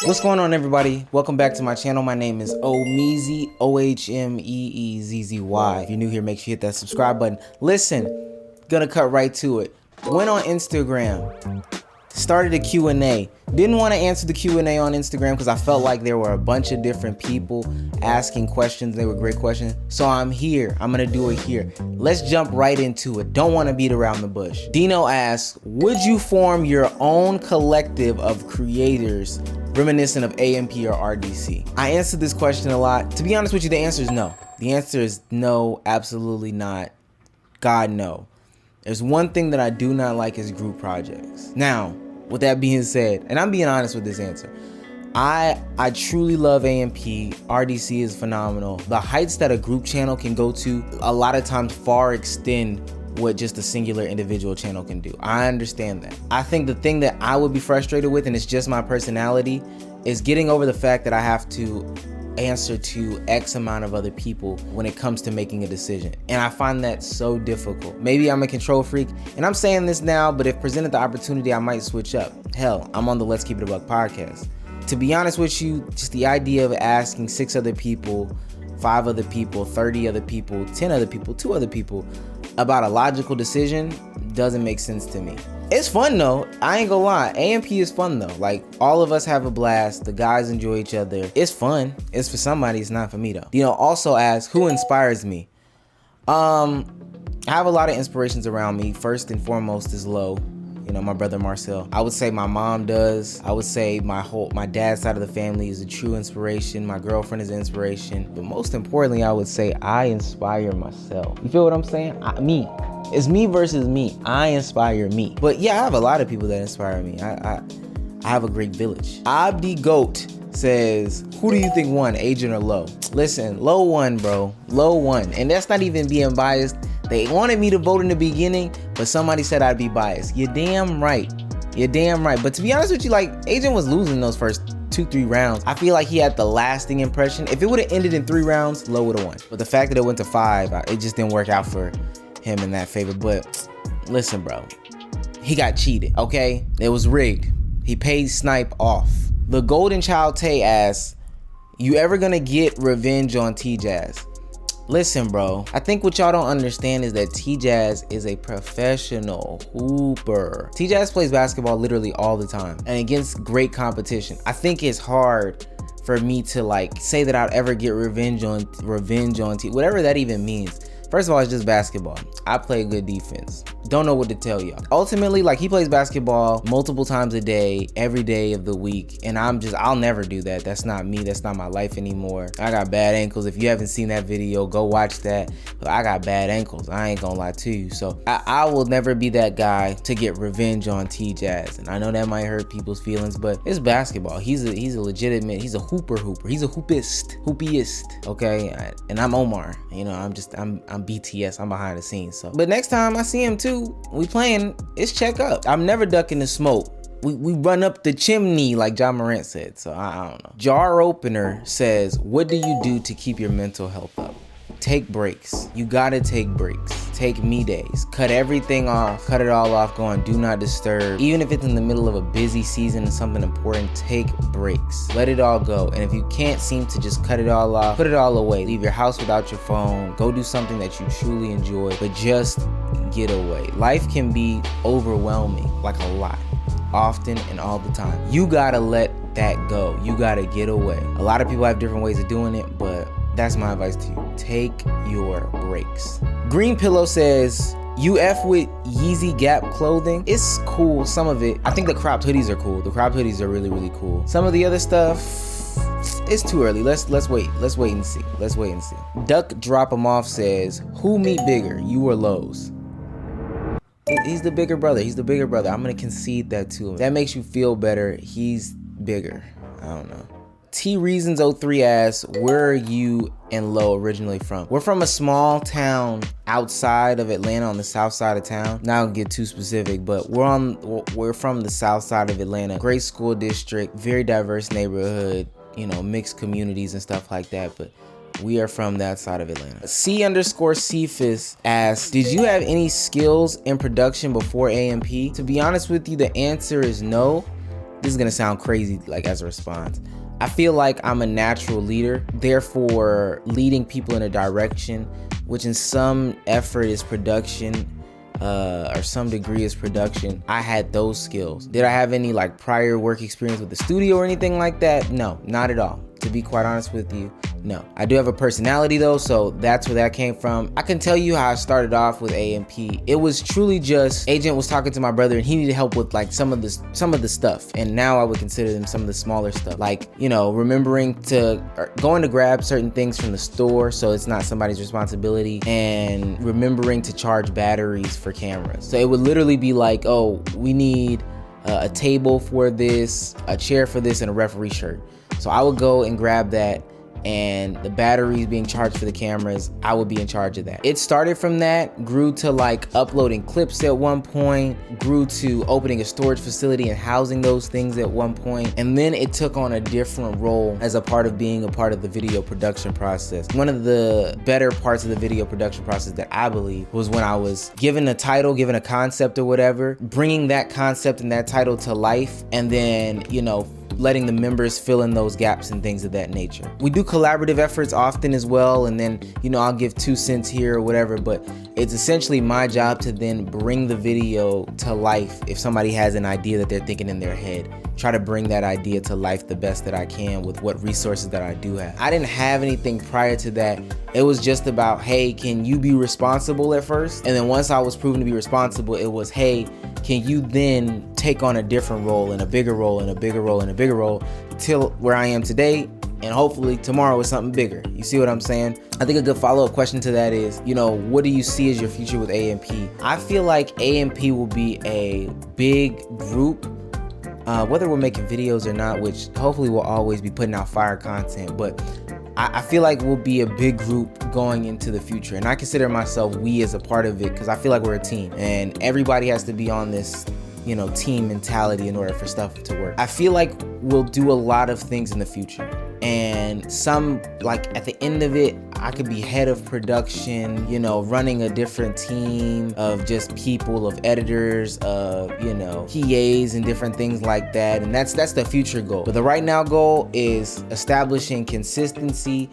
What's going on, everybody? Welcome back to my channel. My name is Ohmeezzy, Ohmeezzy. If you're new here, make sure you hit that subscribe button. Listen, gonna cut right to it. Went on Instagram, started a Q&A. Didn't want to answer the Q&A on Instagram because I felt like there were a bunch of different people asking questions. They were great questions. So I'm here. I'm going to do it here. Let's jump right into it. Don't want to beat around the bush. Dino asks, would you form your own collective of creators reminiscent of AMP or RDC? I answered this question a lot. To be honest with you, the answer is no. The answer is no, absolutely not. God, no. There's one thing that I do not like is group projects. Now, with that being said, and I'm being honest with this answer, I truly love AMP. RDC is phenomenal. The heights that a group channel can go to a lot of times far extend what just a singular individual channel can do. I understand that. I think the thing that I would be frustrated with, and it's just my personality, is getting over the fact that I have to answer to X amount of other people when it comes to making a decision. And I find that so difficult. Maybe I'm a control freak, and I'm saying this now, but if presented the opportunity, I might switch up. Hell, I'm on the Let's Keep It a Buck podcast. To be honest with you, just the idea of asking 6 other people, 5 other people, 30 other people, 10 other people, 2 other people about a logical decision doesn't make sense to me. It's fun though, I ain't gonna lie. AMP is fun though. Like, all of us have a blast. The guys enjoy each other. It's fun. It's for somebody, it's not for me though. You know, also asks, who inspires me? I have a lot of inspirations around me. First and foremost is Lo. You know, my brother Marcel. I would say my mom does. I would say my dad's side of the family is a true inspiration. My girlfriend is an inspiration. But most importantly, I would say I inspire myself. You feel what I'm saying? Me. It's me versus me. I inspire me. But yeah, I have a lot of people that inspire me. I have a great village. Abdi Goat says, who do you think won, Agent or Lo? Listen, Lo won, bro. Lo won. And that's not even being biased. They wanted me to vote in the beginning, but somebody said I'd be biased. You're damn right. You're damn right. But to be honest with you, like, Agent was losing those first 2-3 rounds. I feel like he had the lasting impression. If it would have ended in 3 rounds, Lo would have won. But the fact that it went to 5, it just didn't work out for him in that favor. But listen, bro, he got cheated, okay? It was rigged. He paid Snipe off. The Golden Child Tay asks, you ever gonna get revenge on T-Jazz? Listen, bro, I think what y'all don't understand is that T-Jazz is a professional hooper. T-Jazz plays basketball literally all the time and against great competition. I think it's hard for me to like say that I'd ever get revenge on T, whatever that even means. First of all, it's just basketball. I play good defense. Don't know what to tell y'all. Ultimately, like, he plays basketball multiple times a day, every day of the week, and I'll never do that. That's not me. That's not my life anymore. I got bad ankles. If you haven't seen that video, go watch that. But I got bad ankles. I ain't gonna lie to you. So I will never be that guy to get revenge on T-Jazz. And I know that might hurt people's feelings, but it's basketball. He's a legitimate, he's a hooper. He's a hoopist, okay? And I'm Omar. You know, I'm BTS. I'm behind the scenes. So, but next time I see him too, we playing, it's check up. I'm never ducking the smoke. We run up the chimney like John Morant said. So I don't know. Jar Opener says, what do you do to keep your mental health up? Take breaks. You gotta take breaks. Take me days. Cut everything off. Cut it all off. Go on do not disturb. Even if it's in the middle of a busy season and something important, take breaks. Let it all go. And if you can't seem to just cut it all off, put it all away. Leave your house without your phone. Go do something that you truly enjoy, but just get away. Life can be overwhelming, like a lot, often and all the time. You gotta let that go. You gotta get away. A lot of people have different ways of doing it, but that's my advice to you. Take your breaks. Green Pillow says, you F with Yeezy Gap clothing? It's cool, some of it. I think the cropped hoodies are cool. The cropped hoodies are really, really cool. Some of the other stuff, it's too early. Let's wait. Let's wait and see. Let's wait and see. Duck Drop 'em Off says, who meet bigger, you or Lowe's? He's the bigger brother. He's the bigger brother. I'm gonna concede that to him. That makes you feel better. He's bigger. I don't know. T Reasons 03 asks, where are you and Lo originally from? We're from a small town outside of Atlanta on the south side of town. Not gonna get too specific, but we're from the south side of Atlanta. Great school district, very diverse neighborhood, you know, mixed communities and stuff like that, but we are from that side of Atlanta. C_Cephas asks, did you have any skills in production before AMP? To be honest with you, the answer is no. this is gonna sound crazy like as a response. I feel like I'm a natural leader, therefore leading people in a direction, which in some effort is production, or some degree is production. I had those skills. Did I have any like prior work experience with the studio or anything like that? No, not at all. To be quite honest with you, no. I do have a personality though, so that's where that came from. I can tell you how I started off with A&P. It was truly just, Agent was talking to my brother and he needed help with like some of the stuff. And now I would consider them some of the smaller stuff. Like, you know, remembering to, going to grab certain things from the store so it's not somebody's responsibility, and remembering to charge batteries for cameras. So it would literally be like, oh, we need a table for this, a chair for this, and a referee shirt. So I would go and grab that, and the batteries being charged for the cameras, I would be in charge of that. It started from that, grew to like uploading clips at one point, grew to opening a storage facility and housing those things at one point, and then it took on a different role as a part of being a part of the video production process. One of the better parts of the video production process that I believe was when I was given a title, given a concept or whatever, bringing that concept and that title to life, and then, you know, letting the members fill in those gaps and things of that nature. We do collaborative efforts often as well, and then, you know, I'll give 2 cents here or whatever, but it's essentially my job to then bring the video to life. If somebody has an idea that they're thinking in their head, try to bring that idea to life the best that I can with what resources that I do have. I didn't have anything prior to that. It was just about, hey, can you be responsible at first? And then once I was proven to be responsible, it was, hey, can you then take on a different role and a bigger role and a bigger role and a bigger role till where I am today, and hopefully tomorrow is something bigger. You see what I'm saying? I think a good follow-up question to that is, you know, what do you see as your future with A&P? I feel like A&P will be a big group, whether we're making videos or not, which hopefully we'll always be putting out fire content, but I feel like we'll be a big group going into the future, and I consider myself we as a part of it because I feel like we're a team and everybody has to be on this, you know, team mentality in order for stuff to work. I feel like we'll do a lot of things in the future, and some, like at the end of it, I could be head of production, you know, running a different team of just people, of editors, of, you know, PAs and different things like that. And that's the future goal. But the right now goal is establishing consistency,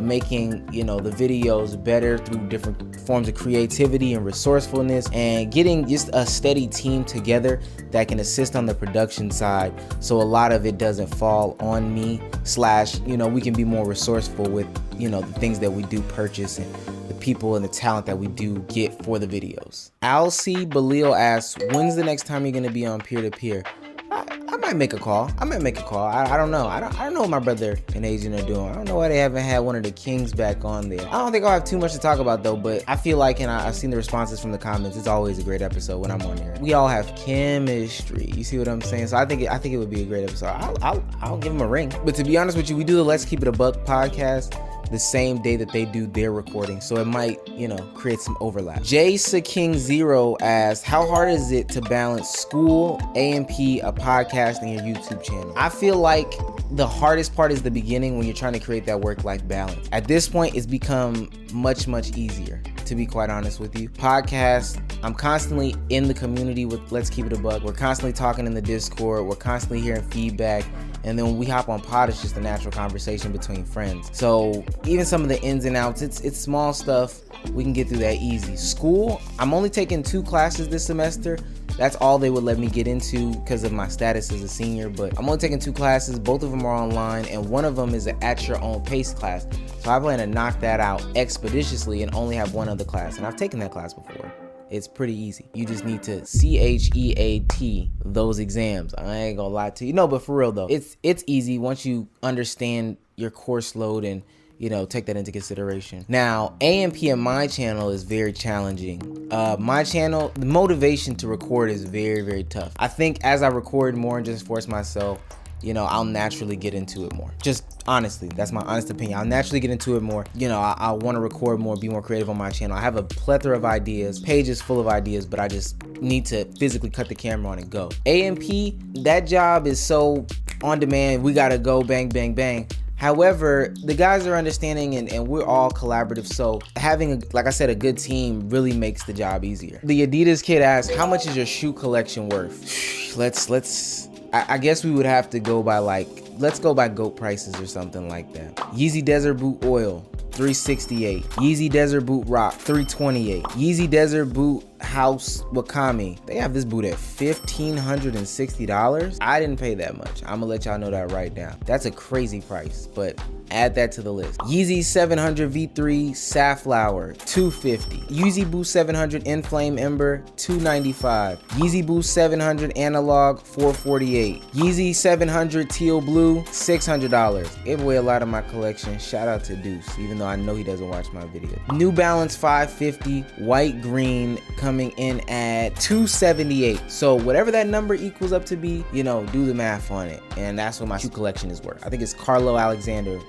making, you know, the videos better through different forms of creativity and resourcefulness, and getting just a steady team together that can assist on the production side, so a lot of it doesn't fall on me, slash, you know, we can be more resourceful with, you know, the things that we do purchase and the people and the talent that we do get for the videos. Alcy Balil asks, when's the next time you're gonna be on peer-to-peer? I might make a call. I don't know. I don't know what my brother and Agent are doing. I don't know why they haven't had one of the kings back on there. I don't think I'll have too much to talk about though, but I feel like, and I've seen the responses from the comments, it's always a great episode when I'm on here. We all have chemistry. You see what I'm saying? So I think it would be a great episode. I'll give him a ring. But to be honest with you, we do the Let's Keep It a Buck podcast the same day that they do their recording, so it might, you know, create some overlap. Jaysa King Zero asks, how hard is it to balance school, A&P, a podcast, and your YouTube channel? I feel like the hardest part is the beginning when you're trying to create that work-life balance. At this point, it's become much easier, to be quite honest with you. Podcast, I'm constantly in the community with Let's Keep It a Buck. We're constantly talking in the Discord. We're constantly hearing feedback. And then when we hop on pod, it's just a natural conversation between friends. So even some of the ins and outs, it's small stuff. We can get through that easy. School, I'm only taking 2 classes this semester. That's all they would let me get into because of my status as a senior, but I'm only taking 2 classes. Both of them are online, and one of them is an at your own pace class. So I plan to knock that out expeditiously and only have one other class. And I've taken that class before. It's pretty easy. You just need to CHEAT those exams. I ain't gonna lie to you. No, but for real though, it's easy once you understand your course load and, you know, take that into consideration. Now, A&P on my channel is very challenging. My channel, the motivation to record is very tough. I think as I record more and just force myself, you know, I'll naturally get into it more. Just honestly, that's my honest opinion. I'll naturally get into it more. You know, I want to record more, be more creative on my channel. I have a plethora of ideas, pages full of ideas, but I just need to physically cut the camera on and go. A&P, that job is so on demand. We gotta go bang, bang, bang. However, the guys are understanding and we're all collaborative, so having, like I said, a good team really makes the job easier. The Adidas kid asks, how much is your shoe collection worth? I guess we would have to go by like, let's go by GOAT prices or something like that. Yeezy Desert Boot Oil, $368. Yeezy Desert Boot Rock, $328. Yeezy Desert Boot House Wakami, they have this boot at $1,560. I didn't pay that much. I'm gonna let y'all know that right now. That's a crazy price, but add that to the list. Yeezy 700 V3 Safflower, $250. Yeezy Boost 700 Inflame Ember, $295. Yeezy Boost 700 Analog, $448. Yeezy 700 Teal Blue, $600. Gave away a lot of my collection. Shout out to Deuce, even though I know he doesn't watch my video. New Balance 550 White Green coming in at $278. So whatever that number equals up to be, you know, do the math on it. And that's what my shoe collection is worth. I think it's Carlo Alexander.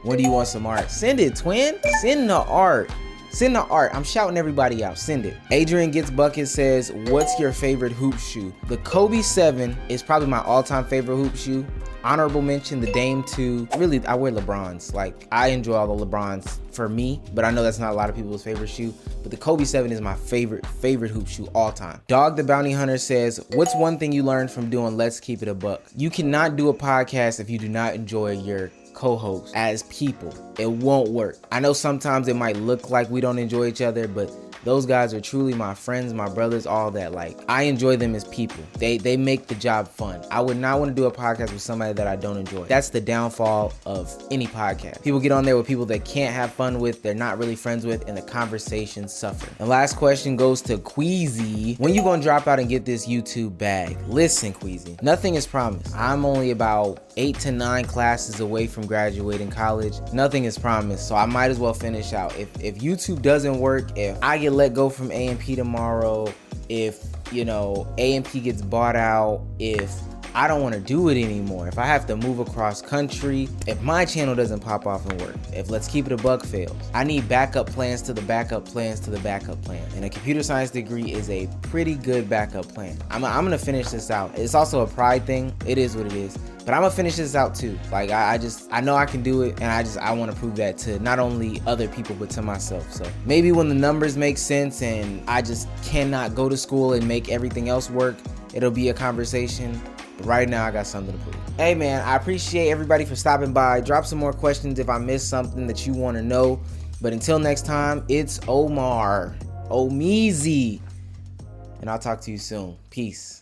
When do you want some art? Send it, twin. Send the art. Send the art. I'm shouting everybody out. Send it. Adrian Gets Bucket says, what's your favorite hoop shoe? The Kobe 7 is probably my all-time favorite hoop shoe. Honorable mention, the Dame 2. Really, I wear LeBrons. Like, I enjoy all the LeBrons for me, but I know that's not a lot of people's favorite shoe. But the Kobe 7 is my favorite hoop shoe all time. Dog the Bounty Hunter says, what's one thing you learned from doing Let's Keep It a Buck? You cannot do a podcast if you do not enjoy your co-hosts as people. It won't work. I know sometimes it might look like we don't enjoy each other, but those guys are truly my friends, my brothers, all that. Like, I enjoy them as people. They make the job fun. I would not want to do a podcast with somebody that I don't enjoy. That's the downfall of any podcast. People get on there with people that can't have fun with, they're not really friends with, and the conversations suffer. And last question goes to Queasy. When you gonna drop out and get this YouTube bag? Listen, Queasy, nothing is promised. I'm only about 8 to 9 classes away from graduating college. Nothing is promised, so I might as well finish out. If YouTube doesn't work, if I get let go from A&P tomorrow, if, you know, A&P gets bought out, if I don't want to do it anymore, if I have to move across country, if my channel doesn't pop off and work, if Let's Keep It a Buck fails, I need backup plans to the backup plans to the backup plan. And a computer science degree is a pretty good backup plan. I'm gonna finish this out. It's also a pride thing. It is what it is. But I'm gonna finish this out too. Like, I know I can do it, and I want to prove that to not only other people but to myself. So maybe when the numbers make sense and I just cannot go to school and make everything else work, it'll be a conversation. But right now I got something to prove. Hey man, I appreciate everybody for stopping by. Drop some more questions if I missed something that you want to know. But until next time, it's Ohmeezzy, and I'll talk to you soon. Peace.